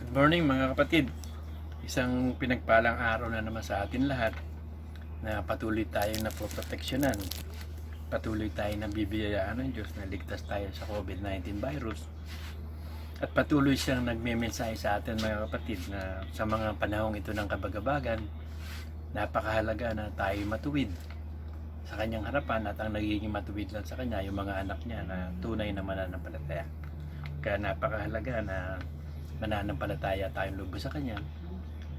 Good morning mga kapatid. Isang pinagpalang araw na naman sa atin lahat na patuloy tayong napoproteksyonan. Patuloy tayong nabibiyayaan ng Diyos na ligtas tayo sa COVID-19 virus. At patuloy siyang nagmemensahe sa atin mga kapatid na sa mga panahong ito ng kabagabagan, napakahalaga na tayo matuwid sa kanyang harapan at ang nagiging matuwid lang sa kanya yung mga anak niya na tunay na mananampalataya. Kaya napakahalaga na mananampalataya tayong lubos sa kanya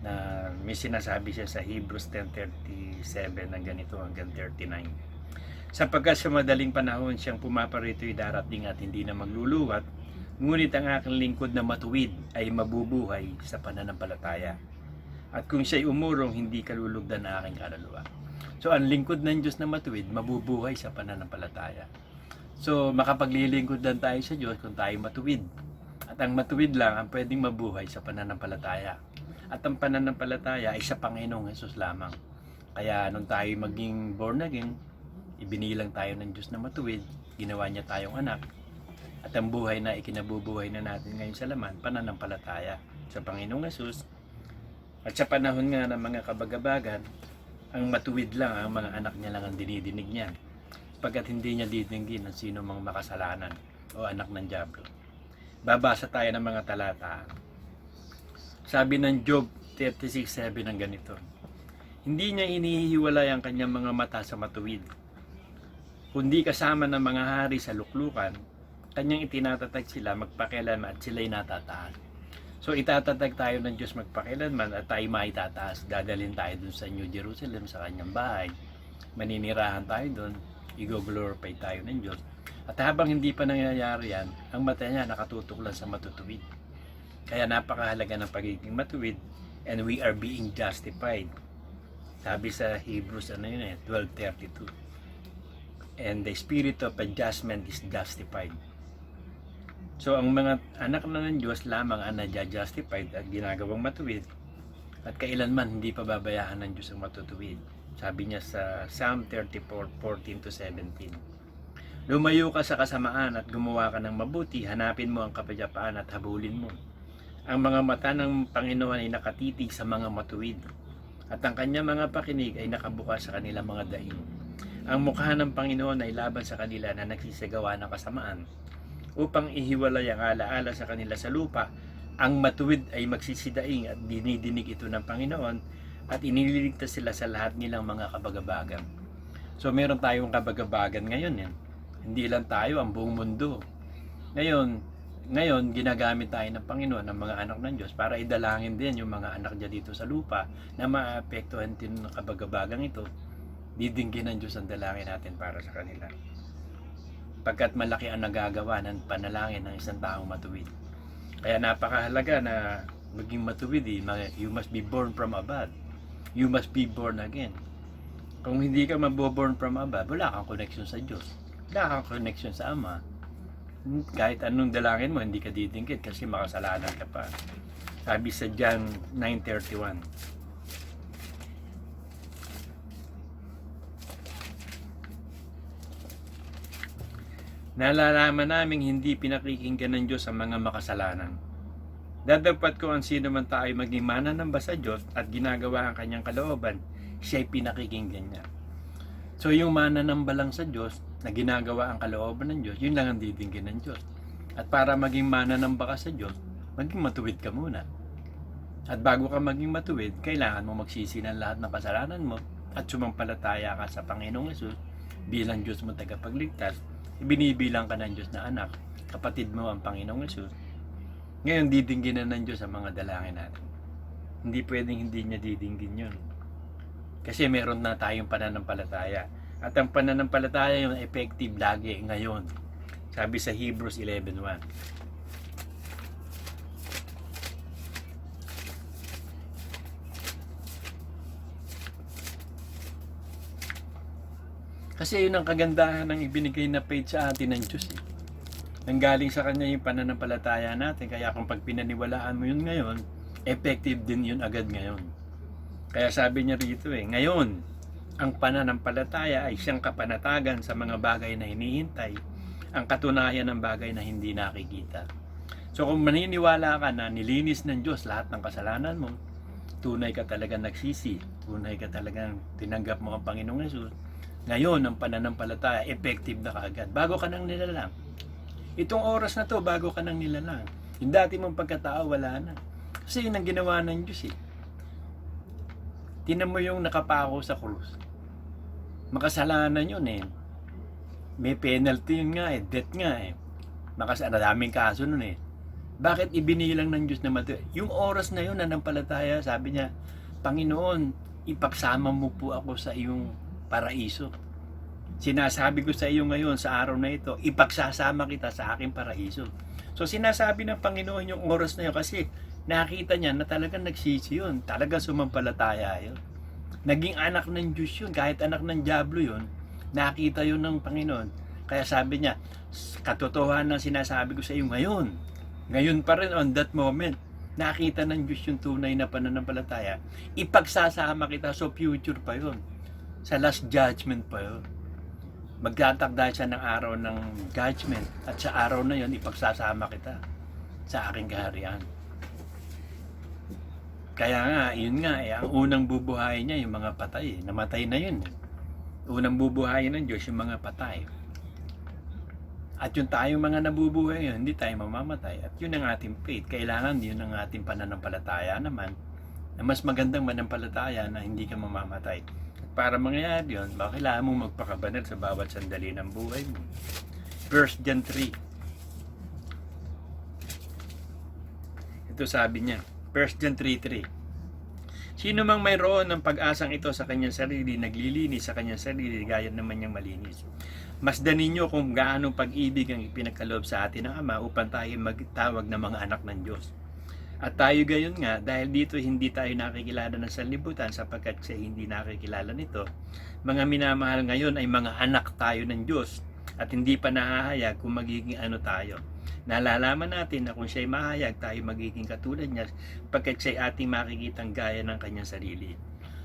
na may sinasabi siya sa Hebrews 10:37 ng ganito hanggang 39. Sapagkat sa madaling panahon siyang pumaparito'y darating at hindi na magluluwat, ngunit ang aking lingkod na matuwid ay mabubuhay sa pananampalataya. At kung siya'y umurong, hindi kalulugdan na aking kaluluwa. So ang lingkod ng Diyos na matuwid, mabubuhay sa pananampalataya. So makapaglilingkod lang tayo sa Diyos kung tayo matuwid. At ang matuwid lang ang pwedeng mabuhay sa pananampalataya. At ang pananampalataya ay sa Panginoong Hesus lamang. Kaya nung tayo maging born again, ibinilang tayo ng Diyos na matuwid, ginawa niya tayong anak. At ang buhay na ikinabubuhay na natin ngayon sa laman, pananampalataya sa Panginoong Hesus. At sa panahon nga ng mga kabagabagan, ang matuwid lang, ang mga anak niya lang ang dinidinig niya. Pagkat hindi niya didinggin ang sino mang makasalanan o anak ng Diablo. Babasa tayo ng mga talata. Sabi ng Job 36:7 ng ganito. Hindi niya inihiwalay ang kanyang mga mata sa matuwid. Kundi kasama ng mga hari sa luklukan, kanyang itinatatag sila magpakilanman at sila'y natataas. So itatatag tayo ng Diyos magpakilanman at tayo maitataas. Dadalhin tayo dun sa New Jerusalem, sa kanyang bahay. Maninirahan tayo dun. I-glorify tayo ng Diyos. At habang hindi pa nangyayari yan, ang mata niya nakatutok lang sa matutuwid. Kaya napakahalaga ng pagiging matuwid and we are being justified. Sabi sa Hebrews 12:32. And the spirit of adjustment is justified. So ang mga anak na ng Diyos lamang ang nadja-justified at ginagawang matuwid at kailanman hindi pa babayaan ng Diyos ang matutuwid. Sabi niya sa Psalm 34:14-17. Lumayo ka sa kasamaan at gumawa ka ng mabuti, hanapin mo ang kapayapaan at habulin mo. Ang mga mata ng Panginoon ay nakatitig sa mga matuwid, at ang kanyang mga pakinig ay nakabukas sa kanilang mga daing. Ang mukha ng Panginoon ay laban sa kanila na nagsisagawa ng kasamaan, upang ihiwalay ang alaala sa kanila sa lupa. Ang matuwid ay magsisidaing at dinidinig ito ng Panginoon, at iniligtas sila sa lahat nilang mga kabagabagan. So meron tayong kabagabagan ngayon yan. Hindi lang tayo, ang buong mundo. Ngayon ginagamit tayo ng Panginoon, ng mga anak ng Diyos, para idalangin din yung mga anak niya dito sa lupa na maapektuhan din ng kabagabagang ito. Didinggin ng Diyos ang dalangin natin para sa kanila. Pagkat malaki ang nagagawa ng panalangin ng isang taong matuwid. Kaya napakahalaga na maging matuwid. You must be born from above. You must be born again. Kung hindi ka maboborn from above, wala kang connection sa Diyos. Wala kang connection sa Ama. Kahit anong dalangin mo, hindi ka didinggit kasi makasalanan ka pa. Sabi sa John 9:31. Nalalaman naming hindi pinakikinggan ng Diyos ang mga makasalanan. Dadagpat ko ang sino man tayo maging mananamba sa Diyos at ginagawa ang kanyang kalooban, siya'y pinakikinggan niya. So yung mananamba lang sa Diyos, na ginagawa ang kalooban ng Diyos, yun lang ang didinggin ng Diyos. At para maging mananamba ka sa Diyos, maging matuwid ka muna. At bago ka maging matuwid, kailangan mo magsisi ng lahat ng kasalanan mo at sumampalataya ka sa Panginoong Hesus bilang Diyos mo tagapagligtas. Binibilang ka ng Diyos na anak, kapatid mo ang Panginoong Hesus. Ngayon didinggin na ng Diyos ang mga dalangin natin. Hindi pwedeng hindi niya didinggin yun. Kasi meron na tayong pananampalataya. At ang pananampalataya yung effective lagi ngayon. Sabi sa Hebrews 11:1. Kasi yun ang kagandahan ng ibinigay na faith sa atin ng Diyos. Nanggaling sa Kanya yung pananampalataya natin. Kaya kung pag pinaniwalaan mo yun ngayon, effective din yun agad ngayon. Kaya sabi niya rito ngayon, ang pananampalataya ay siyang kapanatagan sa mga bagay na hinihintay, ang katunayan ng bagay na hindi nakikita. So kung maniniwala ka na nilinis ng Diyos lahat ng kasalanan mo, tunay ka talaga nagsisi, tunay ka talagang tinanggap mo ang Panginoong Hesus, ngayon ang pananampalataya, effective na kaagad. Bago ka nang nilalang. Itong oras na to, bago ka nang nilalang. Yung dati mong pagkatao, wala na. Kasi yun ang ginawa ng Diyos eh. Tinan mo yung nakapako sa krus. Makasalanan yun eh. May penalty yun nga eh, death nga eh. Daming kaso nun eh. Bakit ibinilang ng Diyos na mati? Yung oras na yun, nanampalataya, sabi niya, Panginoon, ipagsama mo po ako sa iyong paraiso. Sinasabi ko sa iyo ngayon, sa araw na ito, ipagsasama kita sa aking paraiso. So sinasabi ng Panginoon yung oras na yun kasi nakita niya na talagang nagsisi yun. Talagang sumampalataya yun. Naging anak ng Diyos yun. Kahit anak ng Diablo yun, nakita yun ng Panginoon. Kaya sabi niya, katotohanan ng sinasabi ko sa iyo ngayon. Ngayon pa rin, on that moment, nakita ng Diyos yung tunay na pananampalataya. Ipagsasama kita, so future pa yun. Sa last judgment pa yun. Magtatakda siya ng araw ng judgment. At sa araw na yun, ipagsasama kita sa aking kaharian. Kaya nga, yun nga, ang unang bubuhayin niya, yung mga patay. Namatay na yun. Unang bubuhayin ng Diyos, yung mga patay. At yung tayong mga nabubuhay yun, hindi tayo mamamatay. At yun ang ating faith. Kailangan yun ang ating pananampalataya naman. Na mas magandang manampalataya na hindi ka mamamatay. At para mangyayari yun, kailangan mong magpakabanal sa bawat sandali ng buhay mo. 1 John 3. Ito sabi niya, 1 John 3:3. Sino mang mayroon ng pag-asang ito sa kanyang sarili, naglilinis sa kanyang sarili, gaya naman niyang malinis. Masdan ninyo kung gaano pag-ibig ang ipinagkaloob sa atin ng Ama upang tayo magtawag na mga anak ng Diyos. At tayo gayon nga, dahil dito hindi tayo nakikilala ng sanlibutan sapagkat siya hindi nakikilala nito. Mga minamahal ngayon ay mga anak tayo ng Diyos at hindi pa nahahayag kung magiging ano tayo. Nalalaman natin na kung siya'y mahayag, tayo magiging katulad niya pagkat siya'y ating makikitang gaya ng kanyang sarili.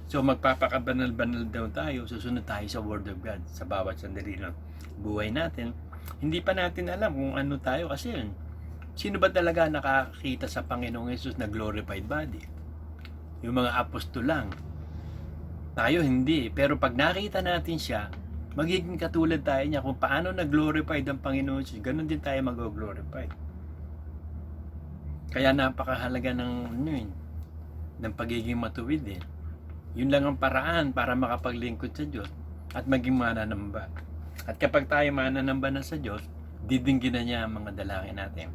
So magpapakabanal-banal daw tayo, susunod tayo sa Word of God sa bawat sandali ng buhay natin. Hindi pa natin alam kung ano tayo kasi yun. Sino ba talaga nakakita sa Panginoong Hesus na glorified body? Yung mga apostol lang. Tayo hindi. Pero pag nakita natin siya, magiging katulad tayo niya kung paano nag-glorified ang Panginoon Hesus. Ganun din tayo mag-glorified. Kaya napakahalaga ng pagiging matuwid eh. Yun lang ang paraan para makapaglingkod sa Diyos at maging mananamba. At kapag tayo mananamba na sa Diyos, didinggin na niya ang mga dalangin natin.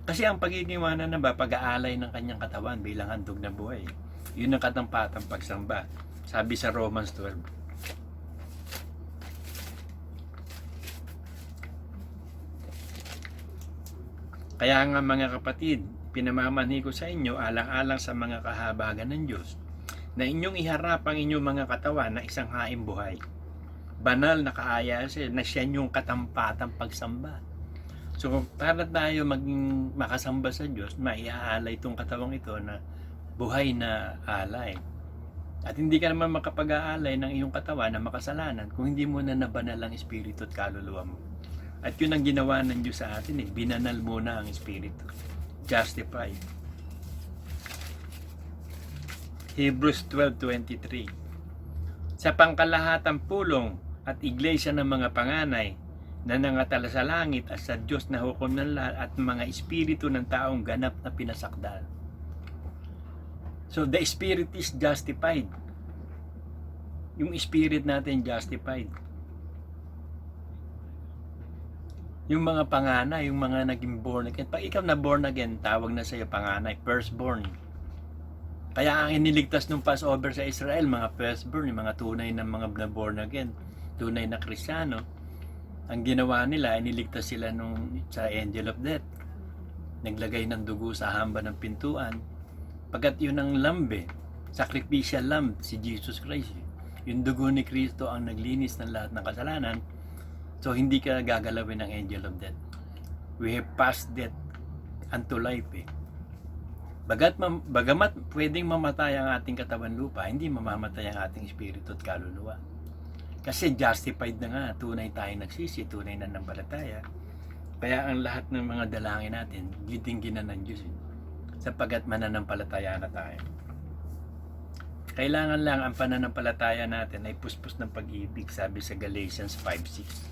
Kasi ang pagiging mananamba, pag-aalay ng kanyang katawan bilang handog na buhay. Yun ang katampatang pagsamba. Sabi sa Romans 12. Kaya nga mga kapatid, pinamamanhi ko sa inyo alang-alang sa mga kahabagan ng Diyos na inyong iharap ang inyong mga katawan na isang haing buhay. Banal na kaaya na siya yung katampatang pagsamba. So para tayo maging makasamba sa Diyos, maiaalay itong katawang ito na buhay na alay. At hindi ka naman makapag-aalay ng iyong katawan na makasalanan kung hindi mo na nabanal ang espiritu at kaluluwa mo. At yun ang ginawa ng Diyos sa atin binanal muna ang espiritu. Justified. Hebrews 12:23. Sa pangkalahatang pulong at iglesia ng mga panganay na nangatala sa langit at sa Diyos na hukom ng lahat at mga espiritu ng taong ganap na pinasakdal. So the spirit is justified. Yung spirit natin justified. Yung mga panganay, yung mga naging born again. Pag ikaw na born again, tawag na sa'yo panganay, firstborn. Kaya ang iniligtas ng Passover sa Israel, mga firstborn, yung mga tunay na mga born again, tunay na Kristiyano, ang ginawa nila, iniligtas sila sa angel of death. Naglagay ng dugo sa hamba ng pintuan. Pagkat yun ang lamb sacrificial lamb, si Jesus Christ. Yung dugo ni Kristo ang naglinis ng lahat ng kasalanan. So hindi ka gagalawin ng angel of death. We have passed death unto life Bagamat pwedeng mamatay ang ating katawan lupa, hindi mamamatay ang ating espiritu at kaluluwa. Kasi justified na nga, tunay tayo nagsisi, tunay na nambalataya. Kaya ang lahat ng mga dalangin natin, didingginan ng Diyos sapagkat mananampalataya na tayo. Kailangan lang ang pananampalataya natin ay puspos ng pag-ibig, sabi sa Galatians 5:6.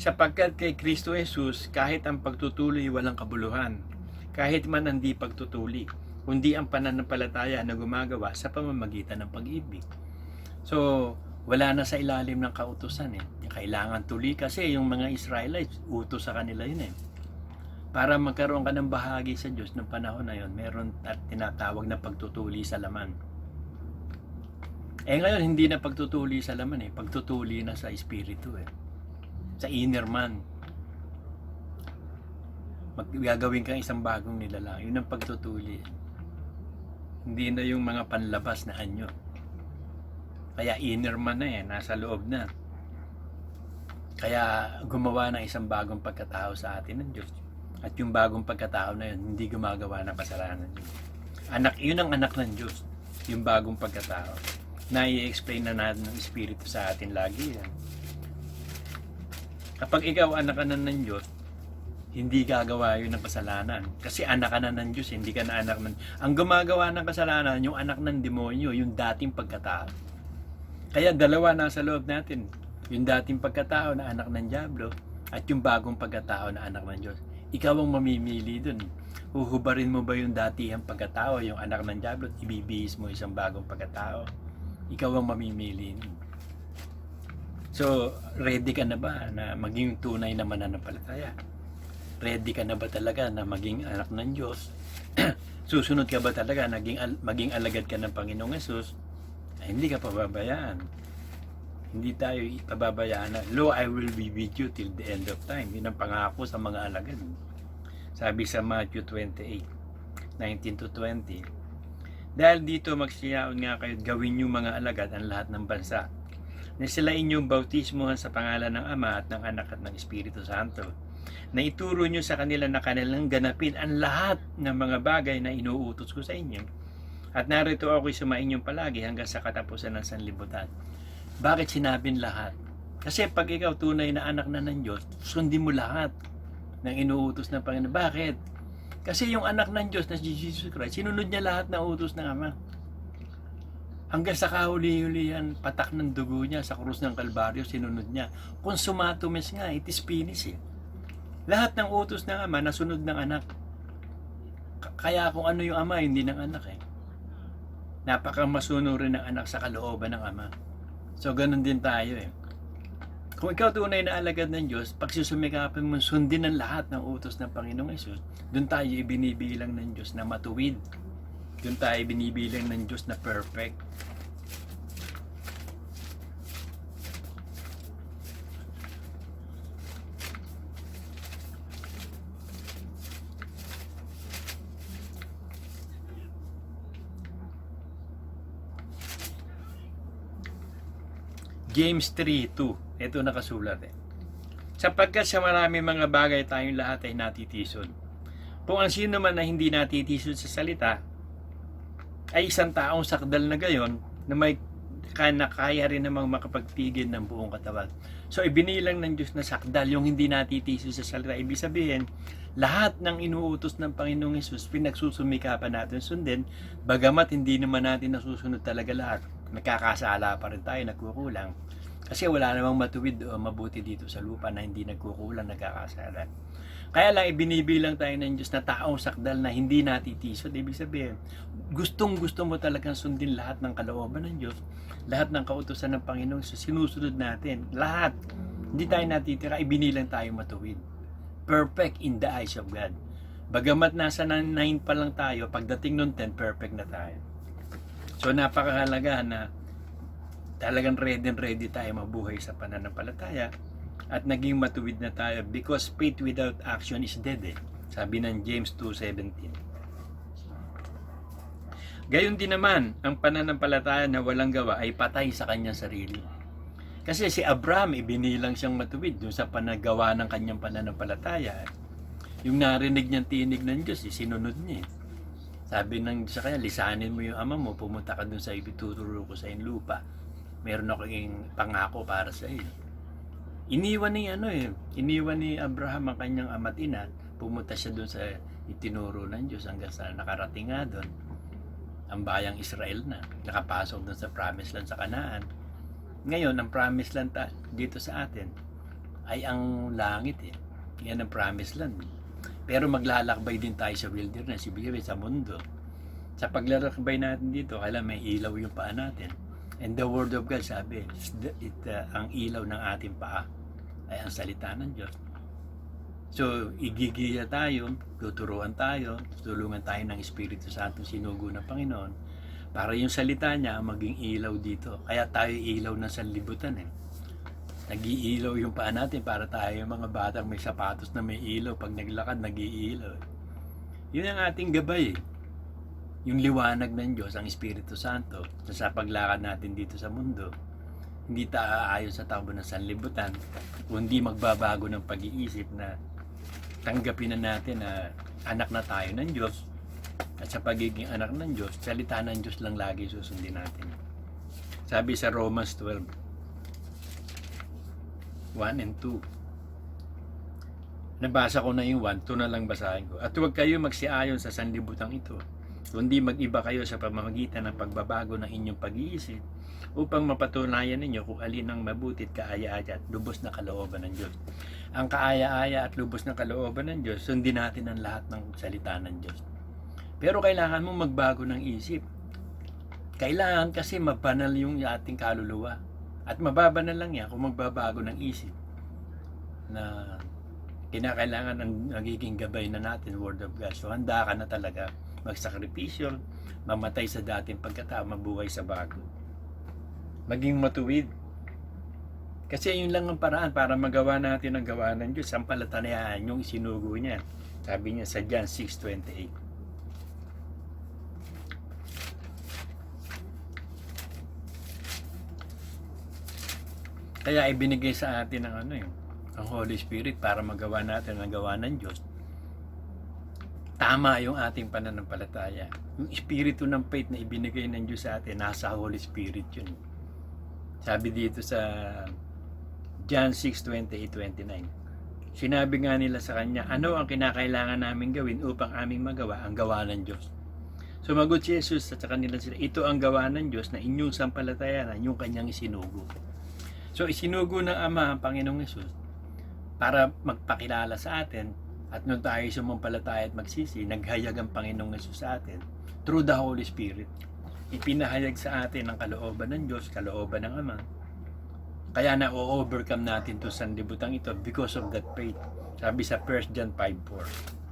Sapagkat kay Kristo Jesus, kahit ang pagtutuli walang kabuluhan, kahit man hindi pagtutuli, kundi ang pananampalataya na gumagawa sa pamamagitan ng pag-ibig. So, wala na sa ilalim ng kautusan eh. Kailangan tuli kasi yung mga Israelites, utos sa kanila yun eh. Para magkaroon ka ng bahagi sa Diyos ng panahon na yun, meron at tinatawag na pagtutuli sa laman. Ngayon, hindi na pagtutuli sa laman eh. Pagtutuli na sa Espiritu eh. Sa inner man. Gagawin kang isang bagong nilalang. Yun ang pagtutuli. Hindi na yung mga panlabas na anyo. Kaya inner man na eh, nasa loob na. Kaya gumawa ng isang bagong pagkatao sa atin ng Diyos. At yung bagong pagkatao na yun, hindi gumagawa ng kasalanan yun. Yun ang anak ng Diyos. Yung bagong pagkatao. Na i-explain na natin ng Espiritu sa atin lagi yan. Kapag ikaw anak ka na ng Diyos, hindi gagawa yun ng kasalanan. Kasi anak ka na ng Diyos, hindi ka na anak ng... Ang gumagawa ng kasalanan, yung anak ng demonyo, yung dating pagkatao. Kaya dalawa nasa loob natin. Yung dating pagkatao na anak ng Diablo at yung bagong pagkatao na anak ng Diyos. Ikaw ang mamimili dun. Huhubarin mo ba yung datihang pagkatao, yung anak ng Diablo, at ibibihis mo isang bagong pagkatao. Ikaw ang mamimili dun. So, ready ka na ba na maging tunay na mananampalataya? Ready ka na ba talaga na maging anak ng Diyos? Susunod ka ba talaga maging alagad ka ng Panginoong Hesus? Hindi ka pababayaan. Hindi tayo pababayaan na, Lo, I will be with you till the end of time. Yun ang pangako sa mga alagad. Sabi sa Matthew 28:19-20. Dahil dito magsiyaon nga kayo, gawin yung mga alagad ang lahat ng bansa. Na sila inyong bautismuhan sa pangalan ng Ama at ng Anak at ng Espiritu Santo. Na ituro nyo sa kanila na kanilang ganapin ang lahat ng mga bagay na inuutos ko sa inyo. At narito ako'y sumainyong palagi hanggang sa katapusan ng sanlibutan. Bakit sinabing lahat? Kasi pag ikaw tunay na anak na ng Diyos, sundin mo lahat ng inuutos ng Panginoon. Bakit? Kasi yung anak ng Diyos na si Jesus Christ, sinunod niya lahat ng utos ng Ama. Hanggang sa kahuli-hulihan, patak ng dugo niya sa krus ng Kalbaryo, sinunod niya. Consummatum est nga, it is finished eh. Lahat ng utos ng Ama, nasunod ng anak. Kaya kung ano yung Ama, hindi ng anak eh. Napaka-masuno rin ng anak sa kalooban ng Ama. So, ganun din tayo eh. Kung ikaw tunay na alagad ng Diyos, pag susumikapin mo, sundin ang lahat ng utos ng Panginoong Hesus, doon tayo ibinibilang ng Diyos na matuwid. Doon tayo binibilang ng Diyos na perfect. James 3:2. Ito nakasulat eh. Sapagkat sa marami mga bagay tayong lahat ay natitisod. Kung ang sino man na hindi natitisod sa salita, ay isang taong sakdal na gayon na may kaya rin namang makapagpigil ng buong katawan. So, ibinilang ng Diyos na sakdal yung hindi natitisod sa salita. Ibig sabihin, lahat ng inuutos ng Panginoong Hesus, pinagsusumikapan natin sundin, bagamat hindi naman natin nasusunod talaga lahat. Nagkakasala pa rin tayo, nagkukulang. Kasi wala namang matuwid o mabuti dito sa lupa na hindi nagkukulang, nagkakasala. Kaya lang ibinibilang tayo ng Diyos na taong sakdal na hindi natitisod. Ibig sabihin, gustong-gusto mo talagang sundin lahat ng kalooban ng Diyos, lahat ng kautusan ng Panginoon, sinusunod natin. Lahat. Hindi tayo natitira, ibinilang tayo matuwid. Perfect in the eyes of God. Bagamat nasa 9 pa lang tayo, pagdating nun 10, perfect na tayo. So napakahalaga na talagang ready tayo mabuhay sa pananampalataya at naging matuwid na tayo because faith without action is dead eh. Sabi ng James 2:17. Gayon din naman, ang pananampalataya na walang gawa ay patay sa kanyang sarili. Kasi si Abraham, ibinilang siyang matuwid dun sa panagawa ng kanyang pananampalataya. Yung narinig niyang tinig ng Diyos, sinunod niya. Sabi ng Diyos sa kanya, lisanin mo yung ama mo, pumunta ka dun sa ituturo ko sa lupa. Meron akong pangako para sa iyo. Iniwan ni Abraham ang kanyang ama't ina, pumunta siya dun sa itinuro ng Diyos hanggang sa nakarating nga dun. Ang bayang Israel na, nakapasok dun sa promised land sa Kanaan. Ngayon, ang promised land dito sa atin ay ang langit Yan ang promised land. Pero maglalakbay din tayo sa wilderness, ibig sa mundo. Sa paglalakbay natin dito, kailangan may ilaw yung paa natin. And the Word of God sabi, ang ilaw ng ating paa ay ang salita ng Diyos. So, igigiya tayo, tuturuan tayo, tulungan tayo ng Espiritu Santo sinugo ng Panginoon para yung salita niya maging ilaw dito. Kaya tayo ilaw ng sanlibutan Nag-iilaw yung paa natin para tayo mga batang may sapatos na may ilaw. Pag naglakad, nag-iilaw. Yun ang ating gabay. Yung liwanag ng Diyos, ang Espiritu Santo, sa paglakad natin dito sa mundo. Hindi tayo aayon sa takbo ng sanlibutan, kundi magbabago ng pag-iisip na tanggapin na natin na anak na tayo ng Diyos. At sa pagiging anak ng Diyos, salita ng Diyos lang lagi susundin natin. Sabi sa Romans 12, 1 and 2. Nabasa ko na yung 1, 2 na lang basahin ko. At huwag kayo magsiayon sa sanlibutang ito, kundi mag-iba kayo sa pamamagitan ng pagbabago ng inyong pag-iisip upang mapatunayan ninyo kung alin ang mabuti at kaaya-aya at lubos na kalooban ng Diyos. Ang kaaya-aya at lubos na kalooban ng Diyos, sundin natin ang lahat ng salita ng Diyos. Pero kailangan mong magbago ng isip. Kailangan kasi mabanal yung ating kaluluwa. At mababanal lang yan kung magbabago ng isip na kinakailangan ng nagiging gabay na natin, Word of God. So handa ka na talaga magsakripisyo, mamatay sa dating pagkatao, mabuhay sa bago. Maging matuwid. Kasi yun lang ang paraan para magawa natin ang gawa ng Diyos. Sampalatayaan yung isinugo niya. Sabi niya sa John 6:28. Kaya ibinigay sa atin ang ang Holy Spirit para magawa natin ang gawa ng Diyos. Tama yung ating pananampalataya. Yung espiritu ng faith na ibinigay ng Diyos sa atin, nasa Holy Spirit yun. Sabi dito sa John 6:28-29. Sinabi nga nila sa kanya, ano ang kinakailangan namin gawin upang aming magawa ang gawa ng Diyos? Sumagot si Jesus at sa kanila sila, ito ang gawa ng Diyos na inyong sampalatayanan, yung kanyang isinugo. So isinugo ng Ama ang Panginoong Hesus para magpakilala sa atin at nung tayo sumampalataya at magsisi, naghayag ang Panginoong Hesus sa atin through the Holy Spirit. Ipinahayag sa atin ang kalooban ng Diyos, kalooban ng Ama. Kaya na-overcome natin to sanlibutang ito because of that faith. Sabi sa 1 John 5:4.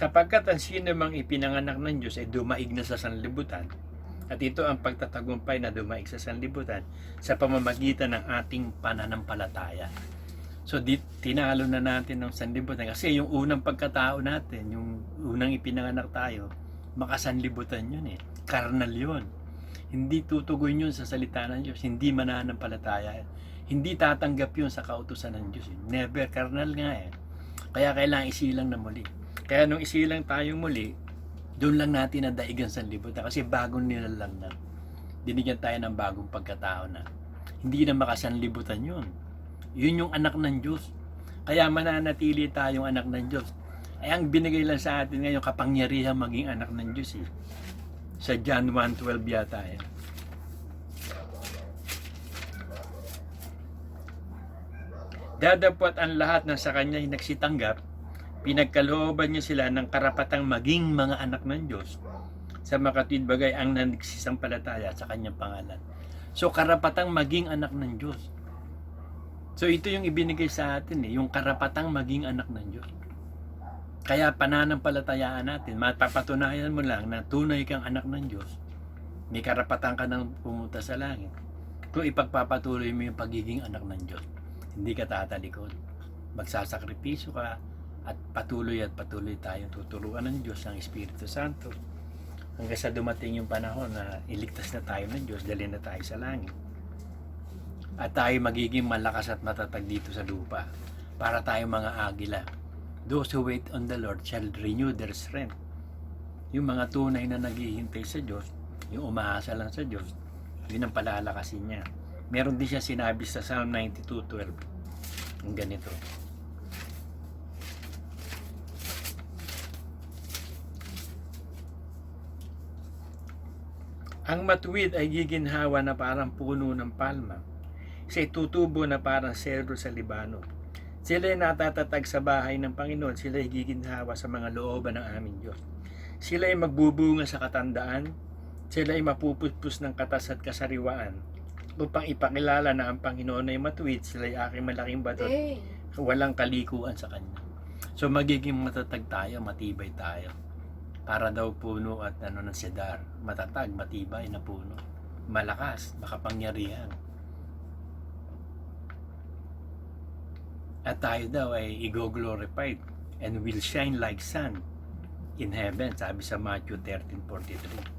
Sapagkat ang sino mang ipinanganak ng Diyos ay dumaig na sa sanlibutan, at ito ang pagtatagumpay na dumaig sa sanlibutan sa pamamagitan ng ating pananampalataya. So tinalo na natin ng sanlibutan kasi yung unang pagkatao natin, yung unang ipinanganak tayo, makasanlibutan yun karnal yun. Hindi tutugon yun sa salita ng Diyos, hindi mananampalataya, hindi tatanggap yun sa kautusan ng Diyos. Never, karnal nga Kaya kailangan isilang na muli. Kaya nung isilang tayo muli, doon lang natin nadaigan sa sanlibutan kasi bagong nilalang na. Dinigyan tayo ng bagong pagkatao na. Hindi na makasanlibutan yun. Yun yung anak ng Diyos. Kaya mananatili tayong anak ng Diyos. Ay ang binigay lang sa atin ngayon kapangyarihan maging anak ng Diyos Sa John 1:12 yata Dadapot ang lahat na sa kanya nagsitanggap, pinagkalooban niya sila ng karapatang maging mga anak ng Diyos sa makatwid bagay ang nagsisampalataya sa kanyang pangalan. So karapatang maging anak ng Diyos. So ito yung ibinigay sa atin yung karapatang maging anak ng Diyos. Kaya pananampalatayaan natin, mapapatunayan mo lang na tunay kang anak ng Diyos. May karapatan ka nang pumunta sa langit. Kung ipagpapatuloy mo yung pagiging anak ng Diyos, hindi ka tatalikod. Magsasakripisyo ka, at patuloy tayong tuturuan ng Diyos ng Espiritu Santo hanggang sa dumating yung panahon na iligtas na tayo ng Diyos, dalhin na tayo sa langit. At tayo magiging malakas at matatag dito sa lupa para tayo mga agila. Those who wait on the Lord shall renew their strength. Yung mga tunay na naghihintay sa Diyos, yung umaasa lang sa Diyos, yun ang palalakasin niya. Meron din siya sinabi sa Psalm 92:12. Ang ganito. Ang matuwid ay giginhawa na parang puno ng palma. Siya'y tutubo na parang sero sa Libano. Sila'y natatatag sa bahay ng Panginoon. Sila'y giginhawa sa mga looban ng aming Diyos. Sila'y magbubunga sa katandaan. Sila'y mapuputpos ng katas at kasariwaan. Upang ipakilala na ang Panginoon ay matuwid, sila'y aking malaking bato. Walang kalikuan sa Kanya. So magiging matatag tayo, matibay tayo. Para daw puno at ng cedar, matatag, matibay na puno, malakas, makapangyarihan. At tayo daw ay i-glorified and will shine like sun in heaven, sabi sa Matthew 13:43.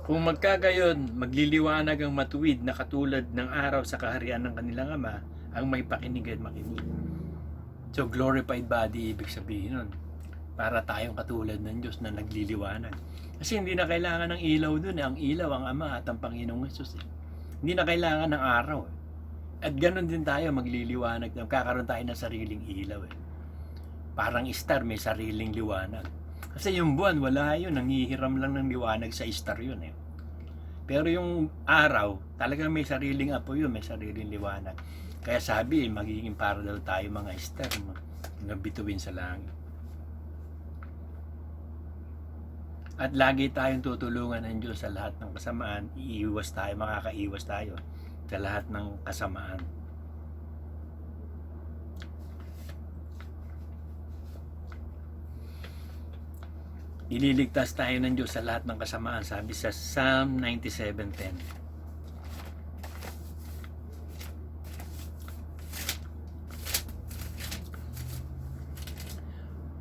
Kung magkagayon, magliliwanag ang matuwid na katulad ng araw sa kaharian ng kanilang Ama, ang may pakinig at makinig. So, glorified body, ibig sabihin nun. Para tayong katulad ng Diyos na nagliliwanag. Kasi hindi na kailangan ng ilaw dun. Ang ilaw, ang Ama at ang Panginoong Hesus. Hindi na kailangan ng araw. At ganun din tayo, magliliwanag. Kakaroon tayo ng sariling ilaw. Parang star, may sariling liwanag. Kasi yung buwan, wala yun. Nangihiram lang ng liwanag sa star yun. Pero yung araw, talagang may sariling apoy yun, may sariling liwanag. Kaya sabi, magiging para daw tayo mga star, mga bituin sa langit. At lagi tayong tutulungan ng Diyos sa lahat ng kasamaan. Iiwas tayo, makakaiwas tayo sa lahat ng kasamaan. Ililigtas tayo ng Diyos sa lahat ng kasamaan, sabi sa Psalm 97:10.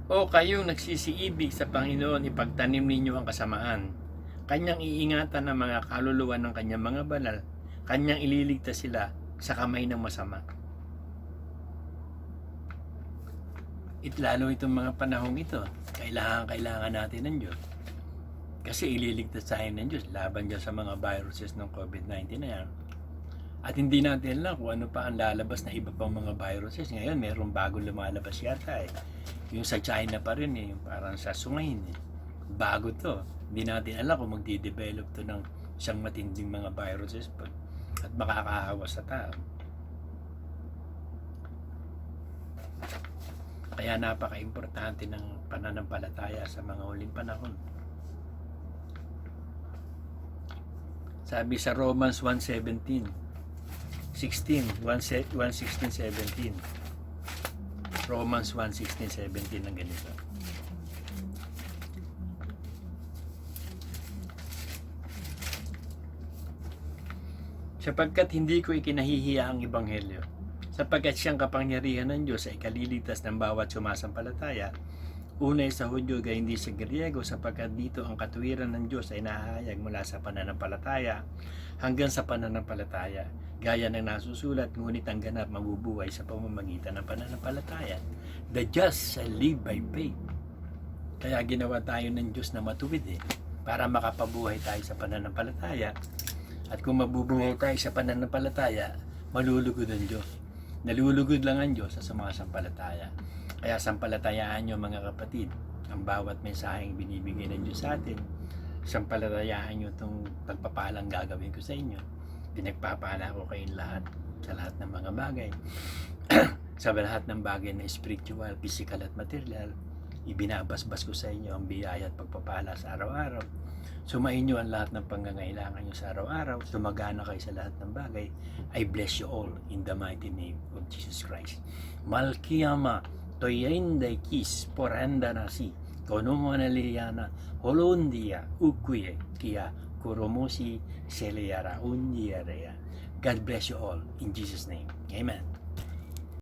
O kayong nagsisiibig sa Panginoon, ipagtanim ninyo ang kasamaan. Kanyang iingatan ng mga kaluluwa ng kanyang mga banal. Kanyang ililigtas sila sa kamay ng masama. Lalo itong mga panahong ito, kailangan natin ng Diyos. Kasi ililigtas tayo ng Diyos laban dyan sa mga viruses ng COVID-19 na yan. At hindi natin alam kung ano pa ang lalabas na iba pang mga viruses. Ngayon, mayroong bagong lumalabas yata Yung sa China pa rin yung parang sa Sungain Bago to. Hindi natin alam kung magdi-develop to ng isang matinding mga viruses at makakahawa sa tao. Kaya napaka-importante ng pananampalataya sa mga huling panahon. Sabi sa Romans 1:16, 1:16-17. Romans 1:16-17 ng ganito. Sapagkat hindi ko ikinahihiya ang ebanghelyo, sapagkat siyang kapangyarihan ng Diyos ay ikaliligtas ng bawat sumasampalataya, unay sa Hudyo gayong hindi sa Griego, sapagkat dito ang katuwiran ng Diyos ay nahahayag mula sa pananampalataya hanggang sa pananampalataya, gaya ng nasusulat, ngunit ang ganap mabubuhay sa pamamagitan ng pananampalataya. The just shall live by faith. Kaya ginawa tayo ng Diyos na matuwid para makapabuhay tayo sa pananampalataya. At kung mabubuhay tayo sa pananampalataya, malulugod ang Diyos. Nalulugod lang ang Diyos sa sumasampalataya. Kaya sampalatayaan nyo mga kapatid, ang bawat mensaheng binibigay ng Diyos sa atin. Sampalatayaan nyo itong pagpapalang gagawin ko sa inyo. Pinagpapala ko kayong lahat sa lahat ng mga bagay. Sa lahat ng bagay na spiritual, physical at material, ibinabasbas ko sa inyo ang biyaya at pagpapala sa araw-araw. Sumain nyo ang lahat ng pangangailangan nyo sa araw-araw. Sumagana kayo sa lahat ng bagay. I bless you all in the mighty name of Jesus Christ. Malkiyama, toyenday kis, porenda nasi, konomo na liyana, holondia, ukuye, kia, Kuromosi, Seleyara, Unyaraya. God bless you all in Jesus' name. Amen.